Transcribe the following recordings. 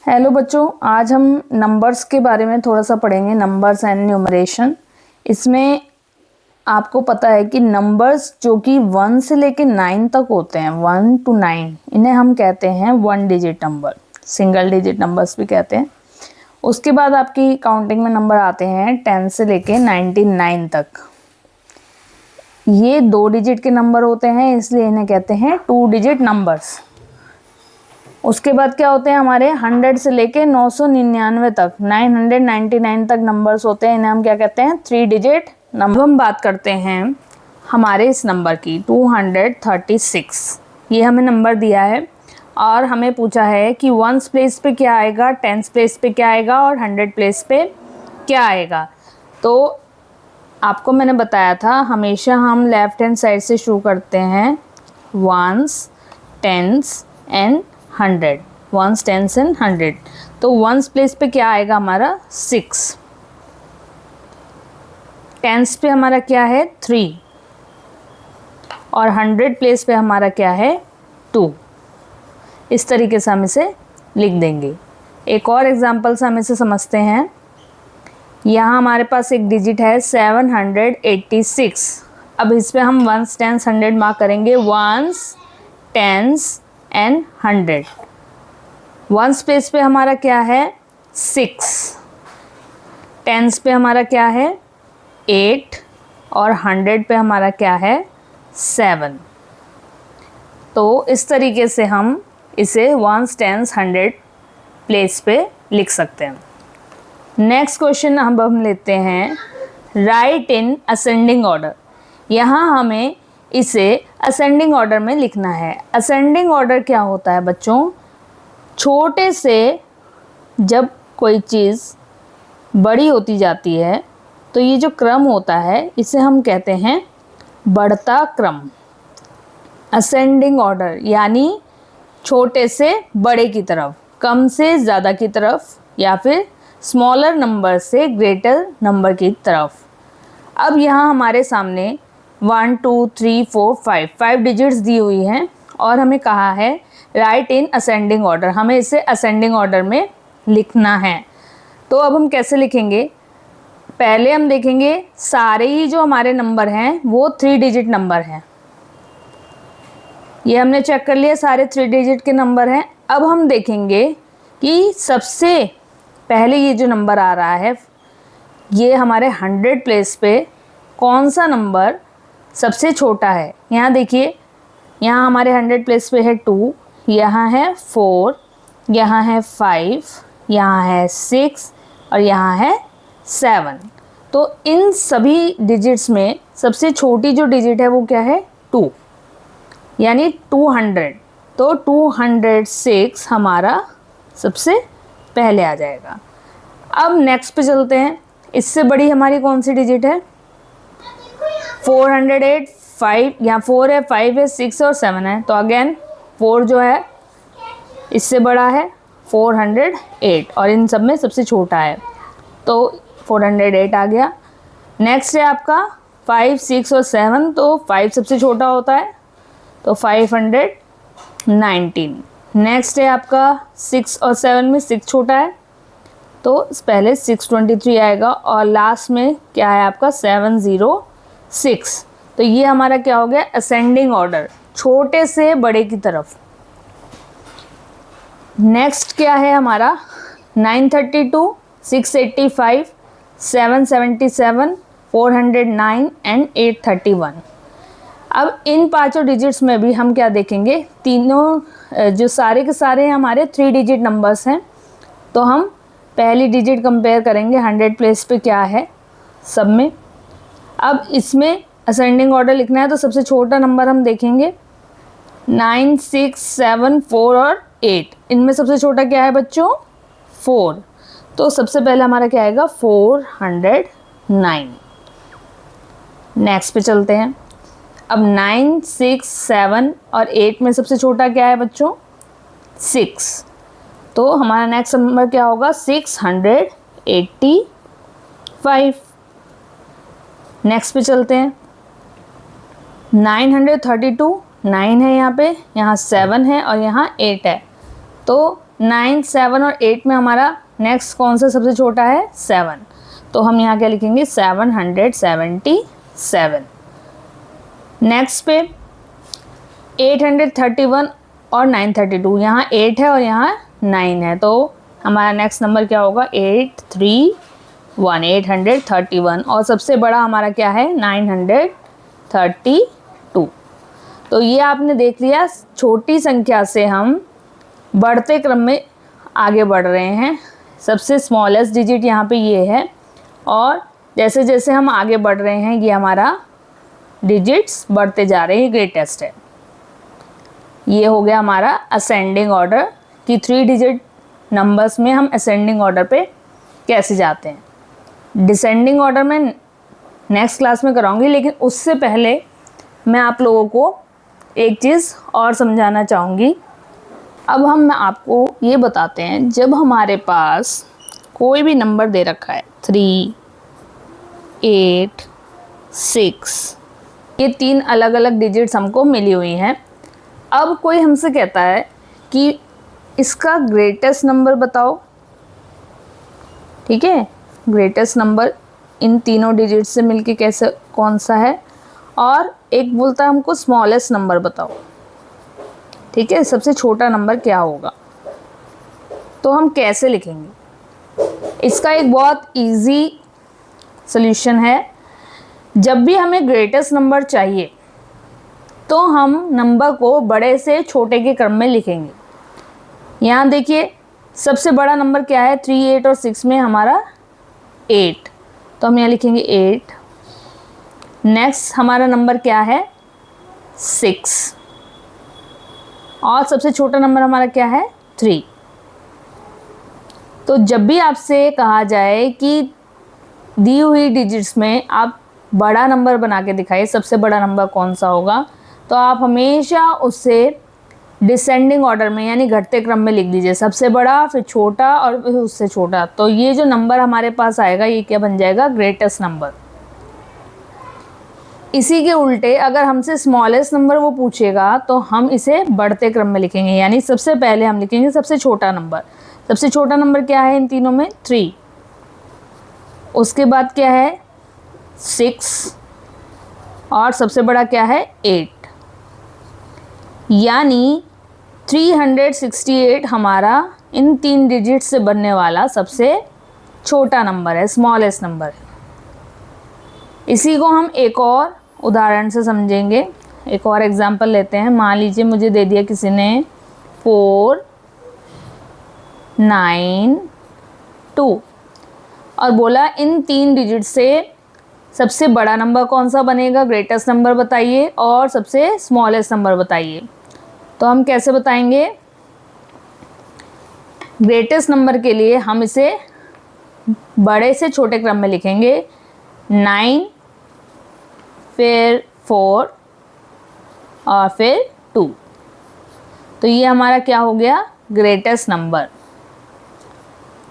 Hello बच्चों, आज हम नंबर्स के बारे में थोड़ा सा पढ़ेंगे। Numbers and numeration. इसमें आपको पता है कि नंबर्स जो कि 1 से लेके 9 तक होते हैं, 1 to 9, इन्हें हम कहते हैं 1 digit number, single digit numbers भी कहते हैं। उसके बाद आपकी काउंटिंग में नंबर आते हैं 10 से लेके 99 तक। ये 2 डिजिट के नंबर होते हैं, इसलिए इन्हें कहते हैं 2 डिजिट नंबर्स। उसके बाद क्या होते हैं हमारे 100 से लेके 999 तक, 999 तक नंबर्स होते हैं, इन्हें हम क्या कहते हैं 3 डिजिट नंबर। हम बात करते हैं हमारे इस नंबर की 236। ये हमें नंबर दिया है और हमें पूछा है कि 1s प्लेस पे क्या आएगा, 10s प्लेस पे क्या आएगा और 100 प्लेस पे क्या आएगा। तो आपको मैंने बताया था हमेशा हम लेफ्ट हैंड साइड से शुरू करते हैं, 1s, 10s and 100, 1s, 10s and 100। तो 1s प्लेस पे क्या आएगा हमारा 6, 10s पे हमारा क्या है 3 और 100 प्लेस पे हमारा क्या है 2। इस तरीके से हम इसे लिख देंगे। एक और एग्जांपल से हम इसे समझते हैं। यहाँ हमारे पास एक डिजिट है 786। अब इस पे हम 1s, 10s, 100 मार्क करेंगे, 1s, 10s and 100। 1s place पे हमारा क्या है 6, 10s पे हमारा क्या है 8 और 100 पे हमारा क्या है 7। तो इस तरीके से हम इसे 1s, 10s, 100 प्लेस पे लिख सकते हैं। नेक्स्ट क्वेश्चन हम लेते हैं राइट इन असेंडिंग ऑर्डर। यहाँ हमें इसे असेंडिंग ऑर्डर में लिखना है। असेंडिंग ऑर्डर क्या होता है बच्चों, छोटे से जब कोई चीज़ बड़ी होती जाती है तो ये जो क्रम होता है इसे हम कहते हैं बढ़ता क्रम। असेंडिंग ऑर्डर यानी छोटे से बड़े की तरफ, कम से ज़्यादा की तरफ, या फिर स्मॉलर नंबर से ग्रेटर नंबर की तरफ। अब यहाँ हमारे सामने 1 2 3 4 5 डिजिट्स दी हुई हैं और हमें कहा है राइट इन असेंडिंग ऑर्डर। हमें इसे असेंडिंग ऑर्डर में लिखना है। तो अब हम कैसे लिखेंगे, पहले हम देखेंगे सारे ही जो हमारे नंबर हैं वो 3 डिजिट नंबर हैं। ये हमने चेक कर लिया, सारे 3 डिजिट के नंबर हैं। अब हम देखेंगे कि सबसे पहले ये जो नंबर आ रहा है ये हमारे 100 प्लेस पे कौन सा नंबर सबसे छोटा है। यहाँ देखिए, यहाँ हमारे 100 प्लेस पे है 2, यहाँ है 4, यहाँ है 5, यहाँ है 6 और यहाँ है 7। तो इन सभी डिजिट्स में सबसे छोटी जो डिजिट है वो क्या है 2, यानी 200। तो 206 हमारा सबसे पहले आ जाएगा। अब नेक्स्ट पे चलते हैं। इससे बड़ी हमारी कौन सी डिजिट है 408, 5, यहाँ 4 है, 5 है, 6 और 7 है। तो अगेन 4 जो है इससे बड़ा है 408 और इन सब में सबसे छोटा है, तो 408 आ गया। नेक्स्ट है आपका 5, 6 और 7, तो 5 सबसे छोटा होता है तो 519। नेक्स्ट है आपका 6 और 7 में 6 छोटा है तो पहले 623 आएगा और लास्ट में क्या है आपका 706। तो ये हमारा क्या हो गया असेंडिंग ऑर्डर, छोटे से बड़े की तरफ। नेक्स्ट क्या है हमारा 932, 685, 777, 409 एंड 831। अब इन पांचों डिजिट्स में भी हम क्या देखेंगे, तीनों जो सारे के सारे हमारे 3 डिजिट नंबर्स हैं। तो हम पहली डिजिट कंपेयर करेंगे 100 प्लेस पे क्या है सब में। अब इसमें असेंडिंग ऑर्डर लिखना है तो सबसे छोटा नंबर हम देखेंगे 9, 6, 7, 4 और 8। इनमें सबसे छोटा क्या है बच्चों 4। तो सबसे पहले हमारा क्या आएगा 409। नेक्स्ट पे चलते हैं। अब 9, 6, 7 और 8 में सबसे छोटा क्या है बच्चों 6। तो हमारा नेक्स्ट नंबर क्या होगा 685। नेक्स्ट पे चलते हैं 932, 9 है यहाँ पे, यहाँ 7 है और यहाँ 8 है। तो 9, 7 और 8 में हमारा नेक्स्ट कौन सा सबसे छोटा है? 7। तो हम यहाँ क्या लिखेंगे? 777। नेक्स्ट पे 831 और 932, यहाँ 8 है और यहाँ 9 है, तो हमारा नेक्स्ट नंबर क्या होगा? 831 और सबसे बड़ा हमारा क्या है? 932। तो ये आपने देख लिया, छोटी संख्या से हम बढ़ते क्रम में आगे बढ़ रहे हैं। सबसे स्मॉलेस्ट डिजिट यहाँ पे ये है, और जैसे जैसे हम आगे बढ़ रहे हैं ये हमारा डिजिट्स बढ़ते जा रहे हैं, ग्रेटेस्ट है। ये हो गया हमारा असेंडिंग ऑर्डर कि 3 डिजिट नंबर्स में हम असेंडिंग ऑर्डर पे कैसे जाते हैं। डिसेंडिंग ऑर्डर में नेक्स्ट क्लास में कराऊंगी, लेकिन उससे पहले मैं आप लोगों को एक चीज़ और समझाना चाहूँगी। अब हम आपको ये बताते हैं, जब हमारे पास कोई भी नंबर दे रखा है 3, 8, 6, ये 3 अलग अलग डिजिट्स हमको मिली हुई हैं। अब कोई हमसे कहता है कि इसका ग्रेटेस्ट नंबर बताओ, ठीक है? ग्रेटेस्ट नंबर इन तीनों डिजिट्स से मिलके कैसे, कौन सा है? और एक बोलता है हमको स्मॉलेस्ट नंबर बताओ, ठीक है? सबसे छोटा नंबर क्या होगा? तो हम कैसे लिखेंगे? इसका एक बहुत इजी सॉल्यूशन है। जब भी हमें ग्रेटेस्ट नंबर चाहिए तो हम नंबर को बड़े से छोटे के क्रम में लिखेंगे। यहाँ देखिए, सबसे बड़ा नंबर क्या है? 3, 8 और 6 में हमारा 8, तो हम यहाँ लिखेंगे 8। नेक्स्ट हमारा नंबर क्या है? 6, और सबसे छोटा नंबर हमारा क्या है? 3। तो जब भी आपसे कहा जाए कि दी हुई डिजिट्स में आप बड़ा नंबर बना के दिखाइए, सबसे बड़ा नंबर कौन सा होगा, तो आप हमेशा उससे डिसेंडिंग ऑर्डर में यानी घटते क्रम में लिख दीजिए। सबसे बड़ा, फिर छोटा और फिर उससे छोटा। तो ये जो नंबर हमारे पास आएगा ये क्या बन जाएगा? Greatest number. इसी के उल्टे अगर हमसे स्मॉलेस्ट नंबर वो पूछेगा तो हम इसे बढ़ते क्रम में लिखेंगे, यानी सबसे पहले हम लिखेंगे सबसे छोटा नंबर। सबसे छोटा नंबर क्या है इन तीनों में? 3। उसके बाद क्या है? 6, और सबसे बड़ा क्या है? 8। यानी 368 हमारा इन 3 डिजिट से बनने वाला सबसे छोटा नंबर है, स्मॉलेस्ट नंबर है। इसी को हम एक और उदाहरण से समझेंगे। एक और एग्जांपल लेते हैं। मान लीजिए मुझे दे दिया किसी ने 4, 9, 2 और बोला इन 3 डिजिट से सबसे बड़ा नंबर कौन सा बनेगा? ग्रेटेस्ट नंबर बताइए और सबसे स्मॉलेस्ट नंबर बताइए। तो हम कैसे बताएंगे? ग्रेटेस्ट नंबर के लिए हम इसे बड़े से छोटे क्रम में लिखेंगे। 9, फिर 4 और फिर 2। तो ये हमारा क्या हो गया? Greatest number.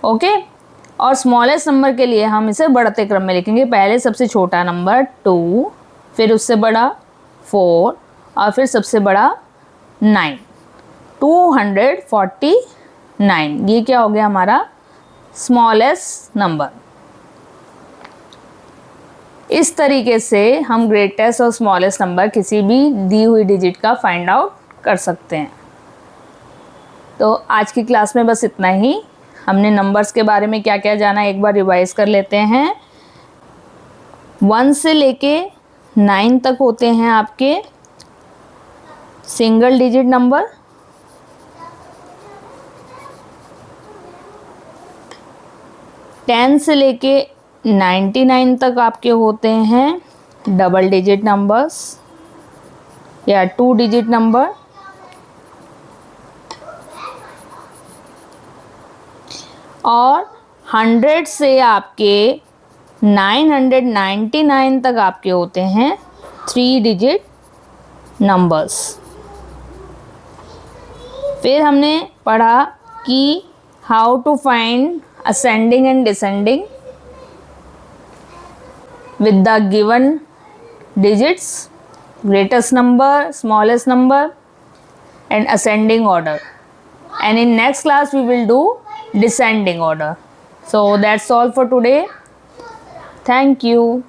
ओके। और स्मॉलेस्ट नंबर के लिए हम इसे बढ़ते क्रम में लिखेंगे। पहले सबसे छोटा नंबर 2, फिर उससे बड़ा 4 और फिर सबसे बड़ा 9। 249, ये क्या हो गया हमारा? Smallest number. इस तरीके से हम ग्रेटेस्ट और स्मॉलेस्ट नंबर किसी भी दी हुई डिजिट का फाइंड आउट कर सकते हैं। तो आज की क्लास में बस इतना ही। हमने नंबर्स के बारे में क्या क्या जाना एक बार रिवाइज कर लेते हैं। 1 से लेके 9 तक होते हैं आपके सिंगल डिजिट नंबर। 10 से लेके 99 तक आपके होते हैं डबल डिजिट नंबर्स या 2 डिजिट नंबर। और 100 से आपके 999 तक आपके होते हैं 3 डिजिट नंबर्स। फिर हमने पढ़ा कि how to find ascending and descending with the given digits, greatest number, smallest number and ascending order, and in next class we will do descending order. So that's all for today. Thank you.